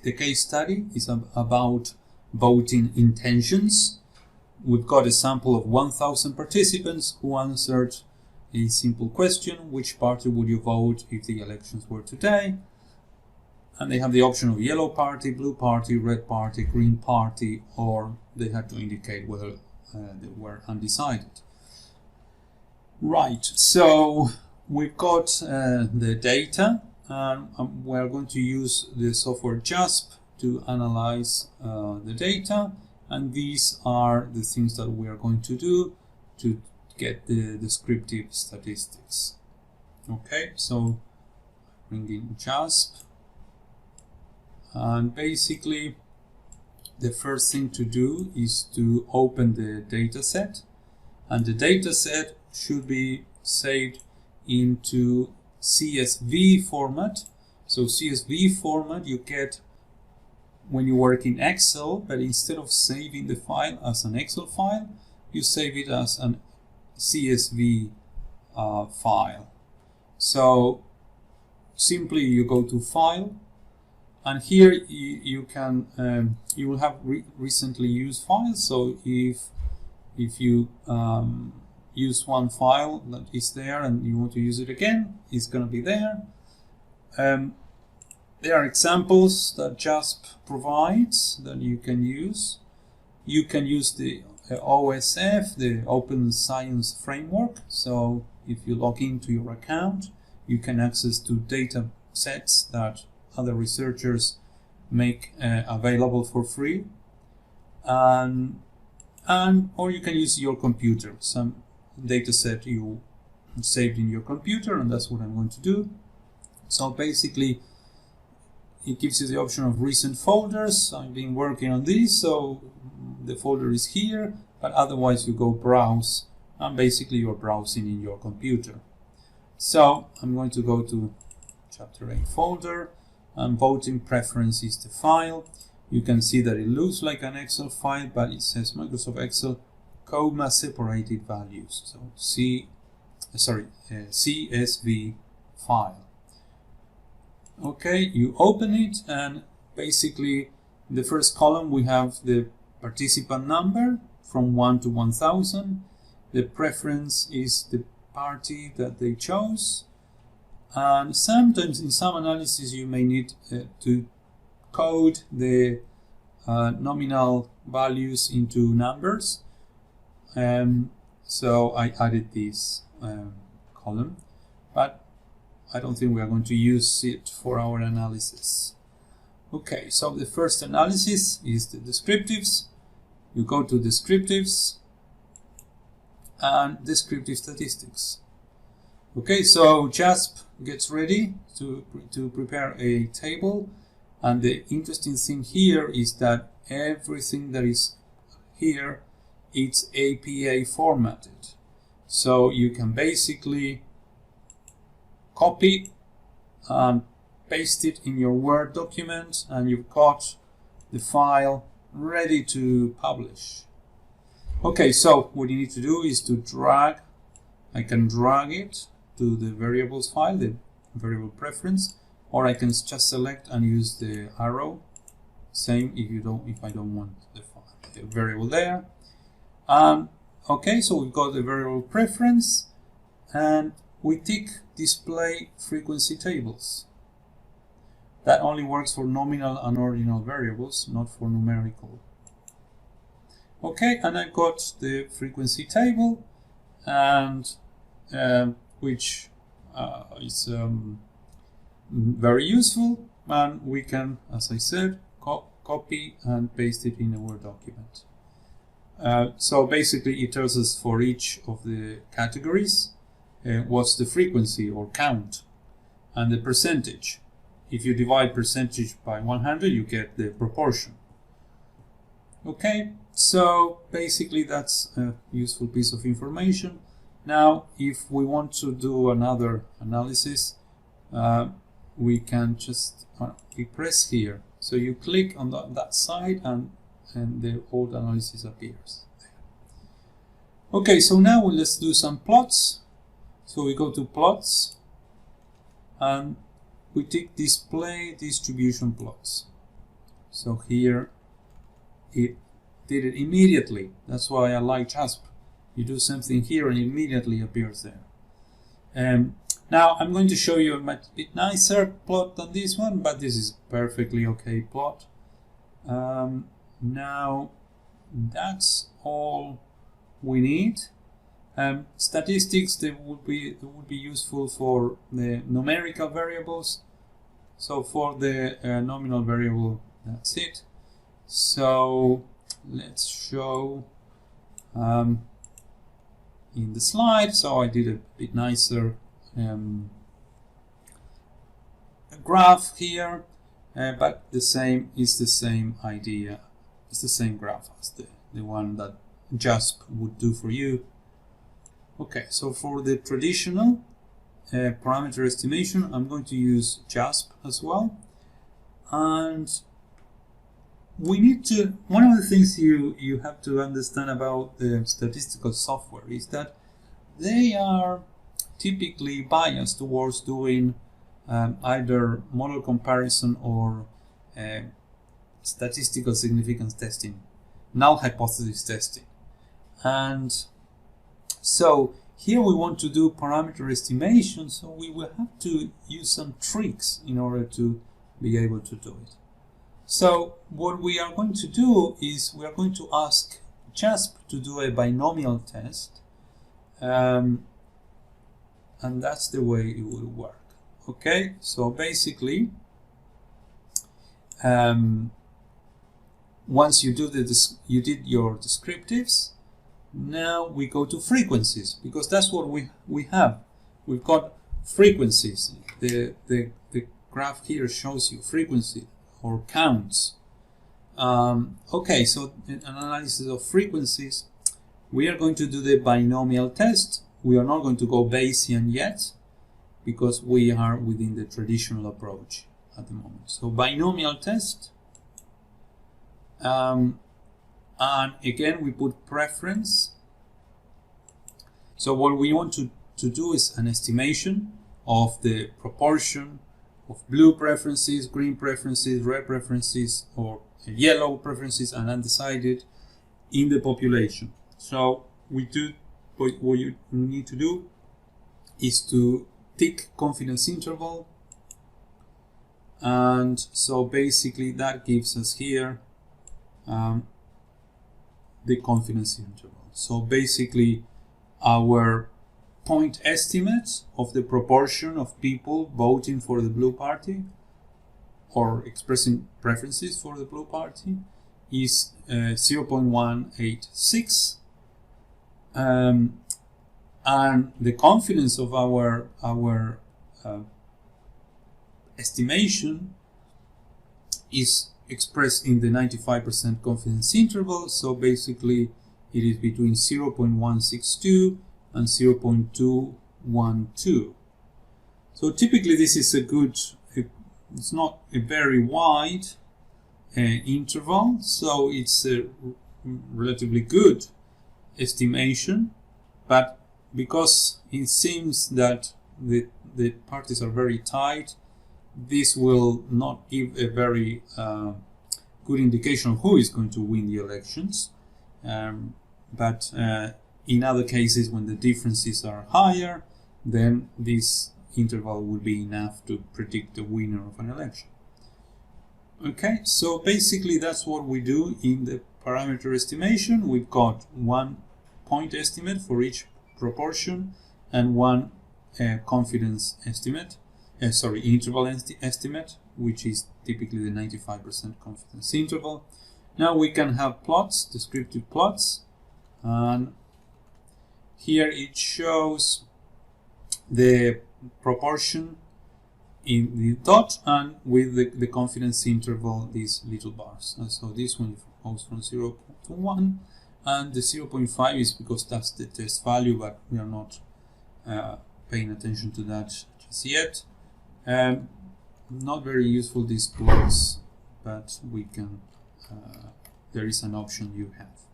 The case study is about voting intentions. We've got a sample of 1,000 participants who answered a simple question: which party would you vote if the elections were today? And they have the option of yellow party, blue party, red party, green party, or they had to indicate whether they were undecided. Right, so we've got the data, and we're going to use the software JASP to analyze the data, and these are the things that we are going to do to get the descriptive statistics. Okay, so bring in JASP, and basically the first thing to do is to open the data set, and the data set should be saved into CSV format. So CSV format you get when you work in Excel, but instead of saving the file as an Excel file, you save it as an CSV file. So simply you go to File, and here you can you will have recently used files. So if you use one file that is there and you want to use it again, it's going to be there. There are examples that JASP provides that you can use. You can use the OSF, the Open Science Framework. So if you log into your account, you can access to data sets that other researchers make available for free. Or you can use your computer, some data set you saved in your computer, and that's what I'm going to do. So basically it gives you the option of recent folders. I've been working on these, so the folder is here, but otherwise you go browse, and basically you're browsing in your computer. So I'm going to go to chapter 8 folder, and voting preference is the file. You can see that it looks like an Excel file, but it says Microsoft Excel comma separated values. So CSV file. Okay, you open it, and basically in the first column we have the participant number from 1 to 1,000. The preference is the party that they chose, and sometimes in some analysis you may need to code the nominal values into numbers. So I added this column, but I don't think we are going to use it for our analysis. Okay, so the first analysis is the descriptives. You go to descriptives and descriptive statistics. Okay, so JASP gets ready to prepare a table, and the interesting thing here is that everything that is here, it's APA formatted. So you can basically copy and paste it in your Word document, and you've got the file ready to publish. Okay, so what you need to do is to drag. I can drag it to the variables file, the variable preference, or I can just select and use the arrow. Same if I don't want the variable there. Okay, so we've got the variable preference, and we tick display frequency tables. That only works for nominal and ordinal variables, not for numerical. Okay, and I got the frequency table, and which is very useful, and we can, as I said, copy and paste it in a Word document. So basically it tells us for each of the categories what's the frequency or count, and the percentage. If you divide percentage by 100, you get the proportion. Okay, so basically that's a useful piece of information. Now, if we want to do another analysis, we can just we press here. So you click on that side, and the old analysis appears. Okay, so now let's do some plots. So we go to plots, and we tick display distribution plots. So here it did it immediately. That's why I like JASP. You do something here and it immediately appears there. Now I'm going to show you a much bit nicer plot than this one, but this is perfectly okay plot. Now that's all we need. Statistics, they would be useful for the numerical variables. So for the nominal variable, that's it. So let's show in the slide. So I did a bit nicer graph here, but the same idea. It's the same graph as the one that JASP would do for you. Okay, so for the traditional parameter estimation, I'm going to use JASP as well. And we need to, one of the things you have to understand about the statistical software is that they are typically biased towards doing either model comparison or statistical significance testing, null hypothesis testing. And so here we want to do parameter estimation, so we will have to use some tricks in order to be able to do it. So what we are going to do is we are going to ask JASP to do a binomial test, and that's the way it will work. Okay, so basically once you do you did your descriptives, now we go to frequencies, because that's what we have. We've got frequencies. The graph here shows you frequency or counts. Okay, so in analysis of frequencies, we are going to do the binomial test. We are not going to go Bayesian yet, because we are within the traditional approach at the moment. So binomial test. And again, we put preference. So what we want to do is an estimation of the proportion of blue preferences, green preferences, red preferences, or yellow preferences, and undecided in the population. So what you need to do is to tick confidence interval. And so basically that gives us here the confidence interval. So basically our point estimate of the proportion of people voting for the blue party or expressing preferences for the blue party is 0.186, and the confidence of our estimation is expressed in the 95% confidence interval. So basically it is between 0.162 and 0.212. So typically this is a good, it's not a very wide interval, so it's a relatively good estimation, but because it seems that the parties are very tight, this will not give a very good indication of who is going to win the elections. But in other cases, when the differences are higher, then this interval will be enough to predict the winner of an election. Okay, so basically that's what we do in the parameter estimation. We've got one point estimate for each proportion and one confidence estimate. Interval estimate, which is typically the 95% confidence interval. Now we can have plots, descriptive plots, and here it shows the proportion in the dot and with the confidence interval, these little bars. And so this one goes from 0 to 1, and the 0.5 is because that's the test value, but we are not paying attention to that just yet. Not very useful, these plots, but we can, there is an option you have.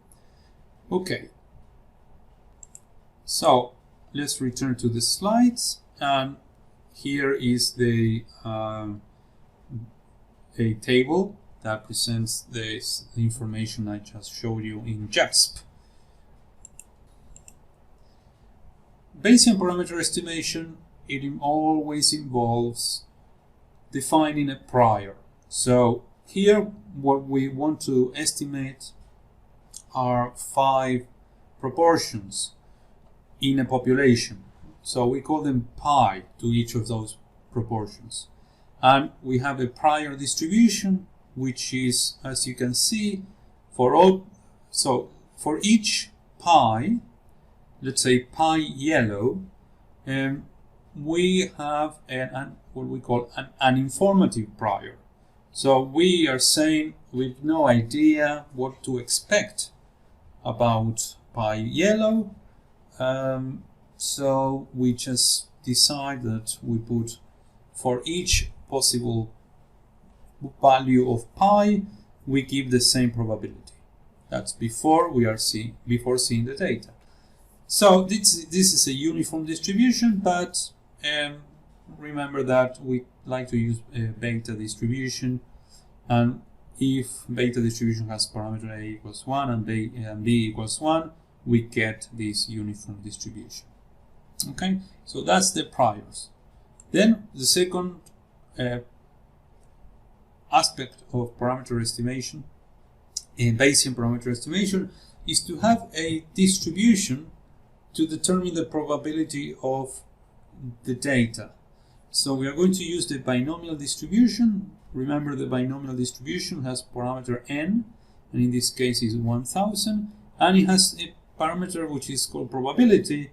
Okay, so let's return to the slides, and here is the a table that presents this information I just showed you in JASP. Bayesian parameter estimation, it always involves defining a prior. So here what we want to estimate are 5 proportions in a population. So we call them pi to each of those proportions. And we have a prior distribution, which is, as you can see, for all. So for each pi, let's say pi yellow, we have what we call an informative prior. So we are saying we've no idea what to expect about pi yellow, so we just decide that we put for each possible value of pi, we give the same probability. That's before seeing the data. So this is a uniform distribution, but remember that we like to use a beta distribution, and if beta distribution has parameter a equals 1 and b equals 1, we get this uniform distribution. Okay, so that's the priors. Then the second aspect of parameter estimation, in Bayesian parameter estimation, is to have a distribution to determine the probability of the data. So we are going to use the binomial distribution. Remember, the binomial distribution has parameter n, and in this case is 1000, and it has a parameter which is called probability,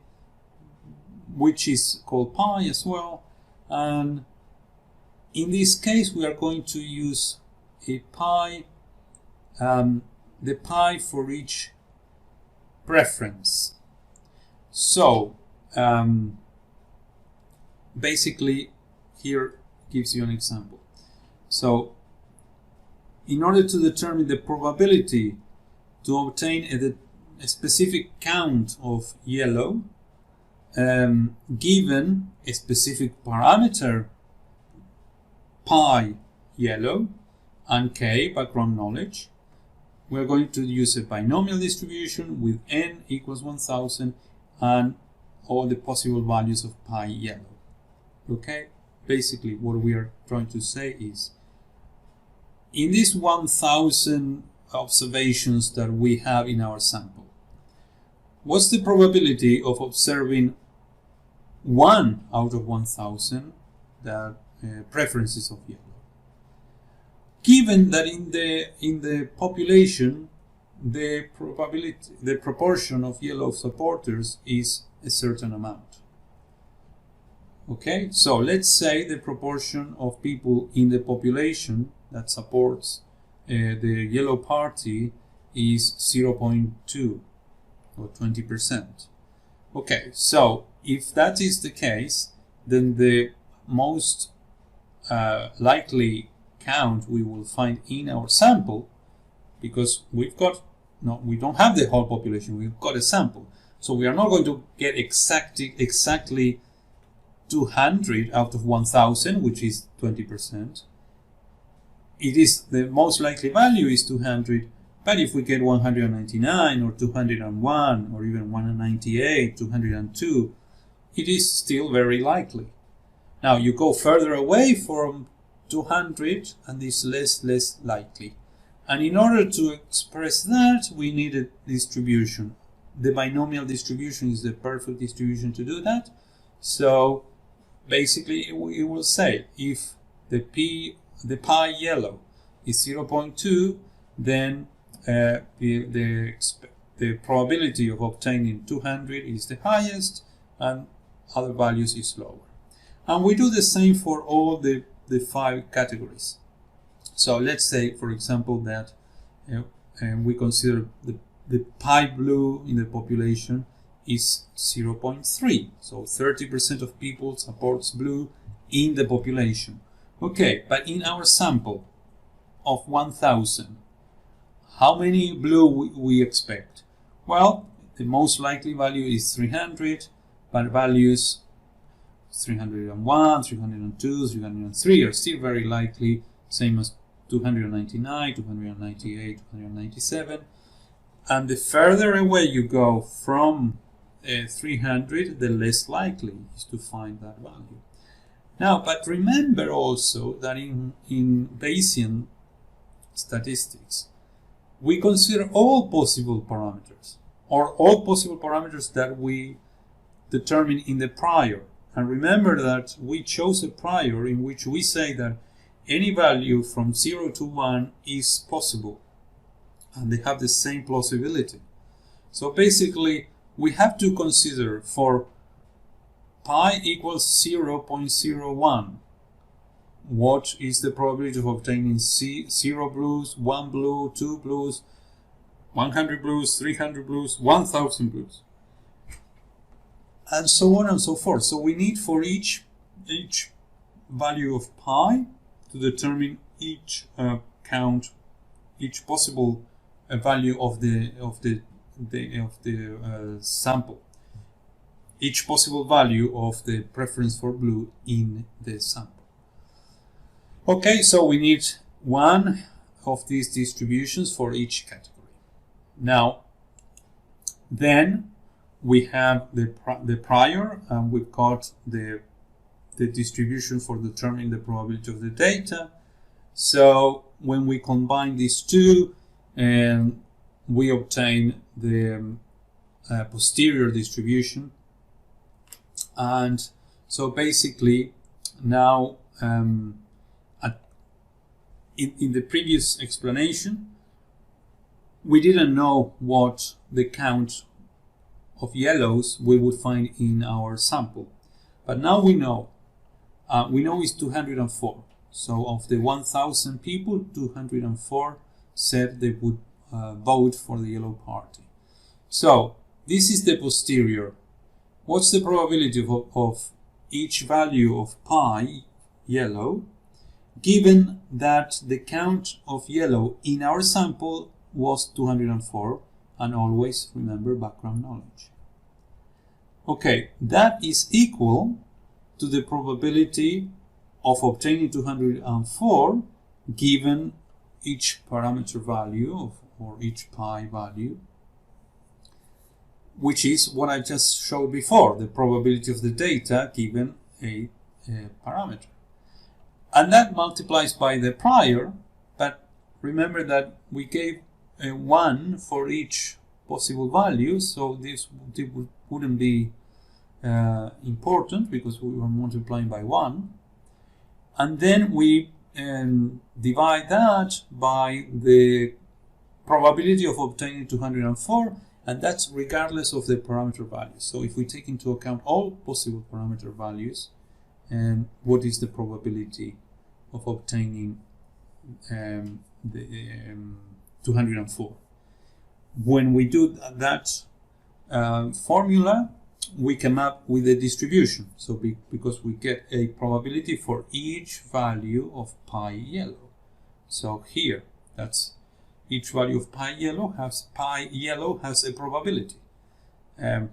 which is called pi as well. And in this case we are going to use a pi, the pi for each preference. So basically here gives you an example. So in order to determine the probability to obtain a specific count of yellow, given a specific parameter pi yellow and k background knowledge, we're going to use a binomial distribution with n equals 1000 and all the possible values of pi yellow. Okay, basically what we are trying to say is, in these 1000 observations that we have in our sample, what's the probability of observing 1 out of 1000 that preferences of yellow? Given that in the population the proportion of yellow supporters is a certain amount. Okay, so let's say the proportion of people in the population that supports the yellow party is 0.2 or 20%. Okay, so if that is the case, then the most likely count we will find in our sample, because we don't have the whole population, we've got a sample, so we are not going to get exactly 200 out of 1000, which is 20%. It is the most likely value is 200, but if we get 199 or 201 or even 198, 202, it is still very likely. Now you go further away from 200 and it's less likely. And in order to express that, we need a distribution. The binomial distribution is the perfect distribution to do that. So basically we will say if the pi yellow is 0.2, then the probability of obtaining 200 is the highest and other values is lower. And we do the same for all the 5 categories. So let's say, for example, that we consider the pi blue in the population is 0.3. So 30% of people supports blue in the population. Okay, but in our sample of 1000, how many blue we expect? Well, the most likely value is 300, but values 301, 302, 303 are still very likely, same as 299, 298, 297. And the further away you go from 300, the less likely is to find that value. Now, but remember also that in Bayesian statistics, we consider all possible parameters, or all possible parameters that we determine in the prior. And remember that we chose a prior in which we say that any value from 0 to 1 is possible, and they have the same plausibility. So basically, we have to consider for pi equals 0.01, what is the probability of obtaining 0 blues, 1 blue, 2 blues, 100 blues, 300 blues, 1000 blues, and so on and so forth. So we need for each value of pi to determine each each possible value of the sample, each possible value of the preference for blue in the sample. Okay, so we need one of these distributions for each category. Now, then we have the prior, and we've got the distribution for determining the probability of the data. So when we combine these two, we obtain the posterior distribution. And so basically now in the previous explanation, we didn't know what the count of yellows we would find in our sample, but now we know it's 204. So of the 1000 people, 204 said they would vote for the yellow party. So this is the posterior. What's the probability of each value of pi yellow, given that the count of yellow in our sample was 204, and always remember background knowledge. Okay, that is equal to the probability of obtaining 204 given each parameter value or each pi value, which is what I just showed before, the probability of the data given a parameter. And that multiplies by the prior, but remember that we gave a 1 for each possible value, so this wouldn't be important because we were multiplying by 1. And then we divide that by the probability of obtaining 204, and that's regardless of the parameter values. So if we take into account all possible parameter values, what is the probability of obtaining the 204? When we do that formula, we come up with a distribution. So because we get a probability for each value of pi yellow. So here, that's each value of pi yellow has a probability. And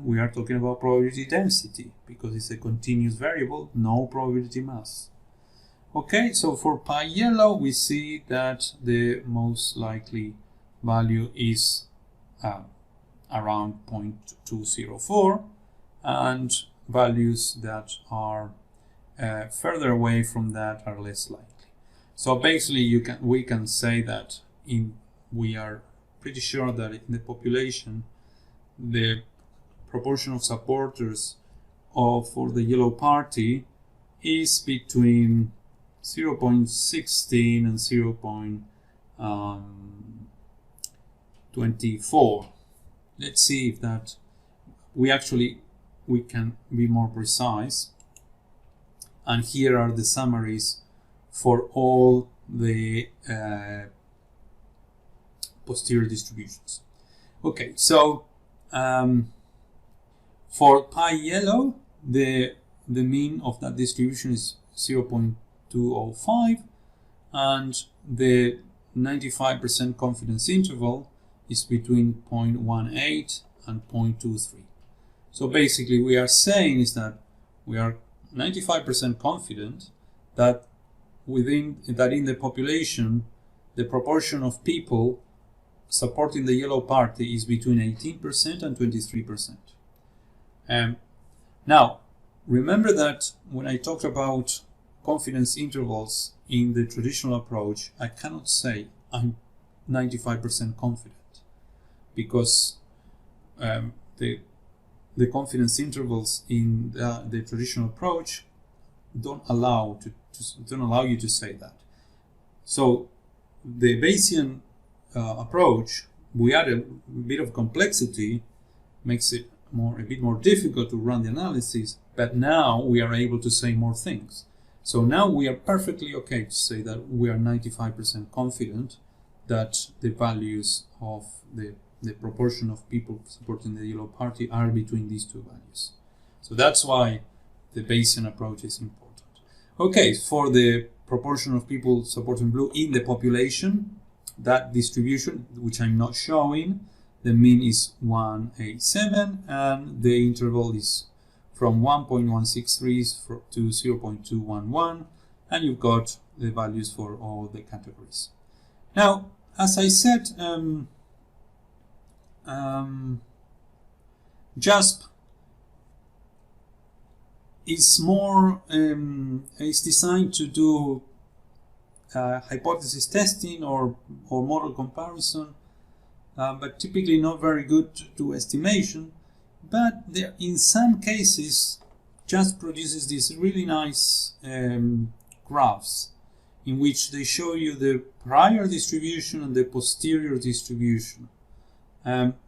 we are talking about probability density because it's a continuous variable, no probability mass. Okay, so for pi yellow, we see that the most likely value is around 0.204, and values that are further away from that are less likely. So basically, we can say that we are pretty sure that in the population, the proportion of supporters for the yellow party is between 0.16 and 0.24. Let's see if that we can be more precise. And here are the summaries for all the posterior distributions. Okay, so for pi yellow, the mean of that distribution is 0.205, and the 95% confidence interval is between 0.18 and 0.23. So basically, we are saying is that we are 95% confident that in the population, the proportion of people supporting the yellow party is between 18% and 23%. Now, remember that when I talked about confidence intervals in the traditional approach, I cannot say I'm 95% confident, because the confidence intervals in the traditional approach don't allow you to say that. So the Bayesian approach, we add a bit of complexity, makes it a bit more difficult to run the analysis, but now we are able to say more things. So now we are perfectly okay to say that we are 95% confident that the values of the proportion of people supporting the yellow party are between these two values. So that's why the Bayesian approach is important. Okay, for the proportion of people supporting blue in the population, that distribution, which I'm not showing, the mean is 187 and the interval is from 1.163 to 0.211, and you've got the values for all the categories. Now, as I said, JASP is designed to do hypothesis testing or model comparison, but typically not very good to do estimation. But there, in some cases, JASP produces these really nice graphs in which they show you the prior distribution and the posterior distribution.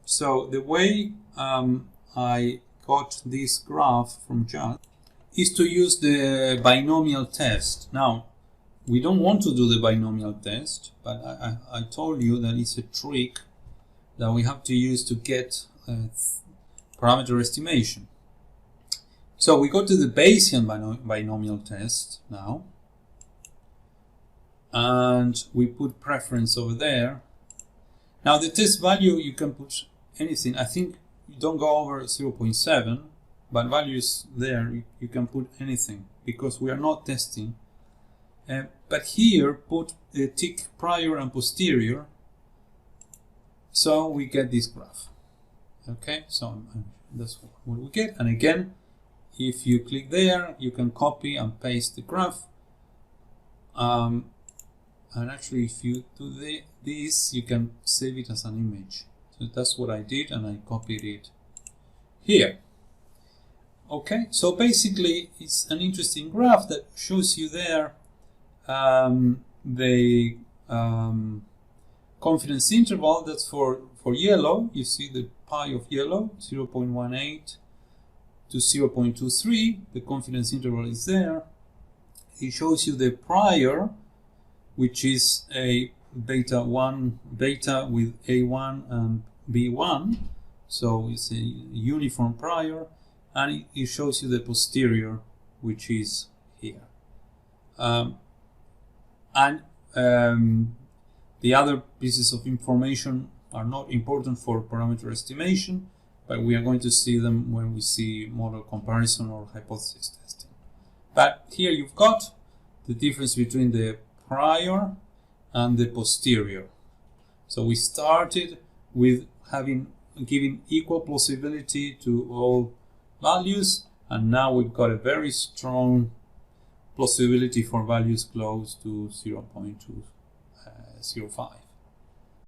So the way I got this graph from JASP is to use the binomial test. Now, we don't want to do the binomial test, but I told you that it's a trick that we have to use to get parameter estimation. So we go to the Bayesian binomial test now, and we put preference over there. Now the test value, you can put anything. I think you don't go over 0.7, but values there, you can put anything because we are not testing. But here, put a tick prior and posterior, so we get this graph. Okay, so that's what we get. And again, if you click there, you can copy and paste the graph. And actually, if you do this, you can save it as an image. So that's what I did, and I copied it here. Okay, so basically, it's an interesting graph that shows you there the confidence interval. That's for yellow. You see the pi of yellow, 0.18 to 0.23. The confidence interval is there. It shows you the prior, which is a beta with A1 and B1. So it's a uniform prior. And it shows you the posterior, which is here. The other pieces of information are not important for parameter estimation, but we are going to see them when we see model comparison or hypothesis testing. But here you've got the difference between the prior and the posterior. So we started with giving equal plausibility to all values, and now we've got a very strong plausibility for values close to 0.205.